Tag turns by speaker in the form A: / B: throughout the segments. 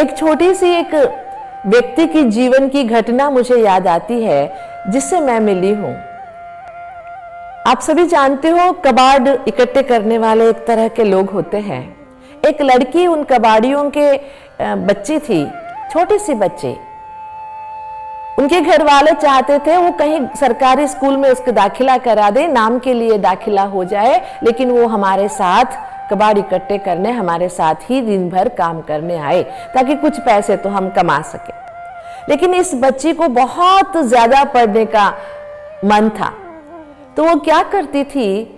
A: एक छोटी सी एक व्यक्ति की जीवन की घटना मुझे याद आती है जिससे मैं मिली हूं। आप सभी जानते हो, कबाड़ इकट्ठे करने वाले एक तरह के लोग होते हैं। एक लड़की उन कबाड़ियों के बच्ची थी, छोटी सी बच्ची। उनके घर वाले चाहते थे वो कहीं सरकारी स्कूल में उसका दाखिला करा दे, नाम के लिए दाखिला हो जाए, लेकिन वो हमारे साथ कबाड़ इकट्ठे करने, हमारे साथ ही दिन भर काम करने आए ताकि कुछ पैसे तो हम कमा सके। लेकिन इस बच्ची को बहुत ज्यादा पढ़ने का मन था, तो वो क्या करती थी,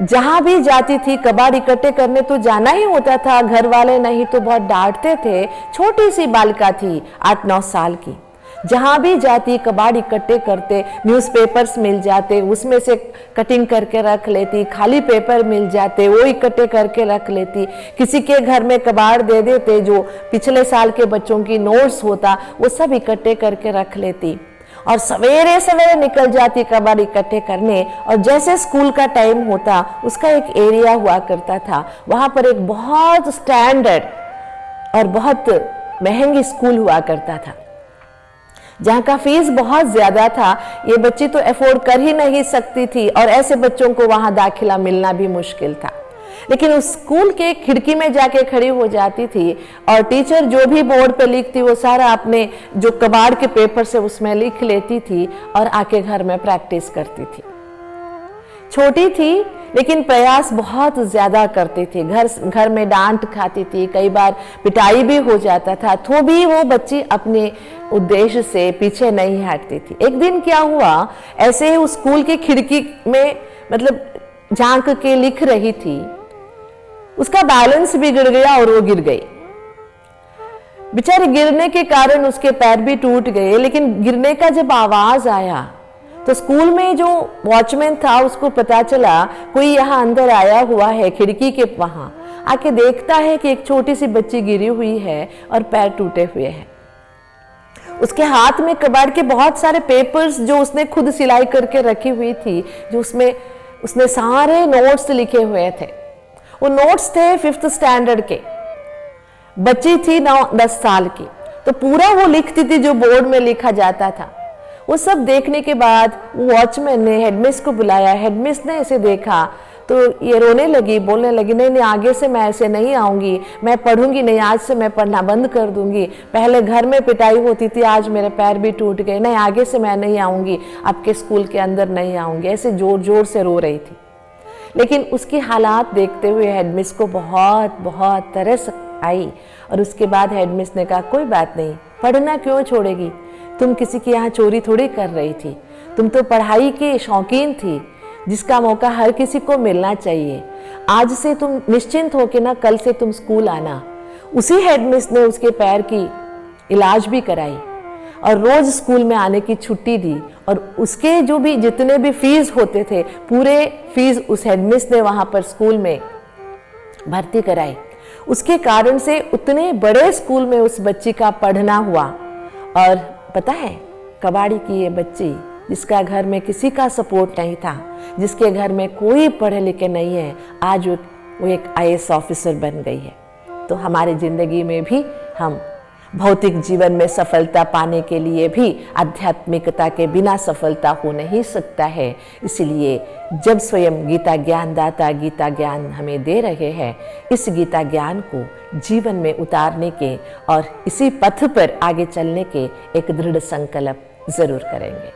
A: जहां भी जाती थी कबाड़ इकट्ठे करने तो जाना ही होता था। घर वाले नहीं तो बहुत डांटते थे। छोटी सी बालिका थी, 8-9 साल की। जहां भी जाती कबाड़ इकट्ठे करते, न्यूज़पेपर्स मिल जाते, उसमें से कटिंग करके रख लेती। खाली पेपर मिल जाते, वो इकट्ठे करके रख लेती। किसी के घर में कबाड़ दे देते, जो पिछले साल के बच्चों की नोट्स होता, वो सब इकट्ठे करके रख लेती और सवेरे सवेरे निकल जाती कबाड़ इकट्ठे करने। और जैसे स्कूल का टाइम होता, उसका एक एरिया हुआ करता था, वहां पर एक बहुत स्टैंडर्ड और बहुत महंगी स्कूल हुआ करता था, जहां का फीस बहुत ज्यादा था। ये बच्ची तो अफोर्ड कर ही नहीं सकती थी और ऐसे बच्चों को वहां दाखिला मिलना भी मुश्किल था। लेकिन उस स्कूल के खिड़की में जाके खड़ी हो जाती थी और टीचर जो भी बोर्ड पे लिखती वो सारा अपने जो कबाड़ के पेपर से उसमें लिख लेती थी और आके घर में प्रैक्टिस करती थी। छोटी थी लेकिन प्रयास बहुत ज्यादा करती थी। घर में डांट खाती थी, कई बार पिटाई भी हो जाता था, तो भी वो बच्ची अपने उद्देश्य से पीछे नहीं हटती थी। एक दिन क्या हुआ, ऐसे ही उस स्कूल की खिड़की में मतलब झांक के लिख रही थी, उसका बैलेंस बिगड़ गया और वो गिर गई। बेचारी गिरने के कारण उसके पैर भी टूट गए। लेकिन गिरने का जब आवाज आया तो स्कूल में जो वॉचमैन था उसको पता चला कोई यहाँ अंदर आया हुआ है। खिड़की के वहां आके देखता है कि एक छोटी सी बच्ची गिरी हुई है और पैर टूटे हुए हैं। उसके हाथ में कबाड़ के बहुत सारे पेपर्स जो उसने खुद सिलाई करके रखी हुई थी, जो उसने सारे नोट्स लिखे हुए थे। वो नोट्स थे 5th स्टैंडर्ड के। बच्ची थी 9-10 साल की, तो पूरा वो लिखती थी जो बोर्ड में लिखा जाता था। वो सब देखने के बाद वॉचमैन ने हेडमिस को बुलाया। हेडमिस ने इसे देखा तो ये रोने लगी, बोलने लगी, नहीं आगे से मैं ऐसे नहीं आऊंगी, मैं पढ़ूंगी नहीं, आज से मैं पढ़ना बंद कर दूंगी। पहले घर में पिटाई होती थी, आज मेरे पैर भी टूट गए, नहीं आगे से मैं नहीं आऊंगी, आपके स्कूल के अंदर नहीं आऊंगी। ऐसे जोर जोर से रो रही थी। लेकिन उसकी हालात देखते हुए हेडमिस को बहुत बहुत तरस आई और उसके बाद हेडमिस ने कहा, कोई बात नहीं, पढ़ना क्यों छोड़ेगी, तुम किसी के यहाँ चोरी थोड़ी कर रही थी, तुम तो पढ़ाई की शौकीन थी, जिसका मौका हर किसी को मिलना चाहिए। आज से तुम निश्चिंत हो के ना, कल से तुम स्कूल आना। उसी हेडमिस ने उसके पैर की इलाज भी कराई और रोज स्कूल में आने की छुट्टी दी और उसके जो भी जितने भी फीस होते थे, पूरे फीस उस हेडमिस ने वहां पर स्कूल में भर्ती कराई। उसके कारण से उतने बड़े स्कूल में उस बच्ची का पढ़ना हुआ। और पता है, कबाड़ी की ये बच्ची, जिसका घर में किसी का सपोर्ट नहीं था, जिसके घर में कोई पढ़े लिखे नहीं है, आज वो एक IAS ऑफिसर बन गई है। तो हमारी जिंदगी में भी हम भौतिक जीवन में सफलता पाने के लिए भी आध्यात्मिकता के बिना सफलता हो नहीं सकता है। इसलिए जब स्वयं गीता ज्ञानदाता गीता ज्ञान हमें दे रहे हैं, इस गीता ज्ञान को जीवन में उतारने के और इसी पथ पर आगे चलने के एक दृढ़ संकल्प जरूर करेंगे।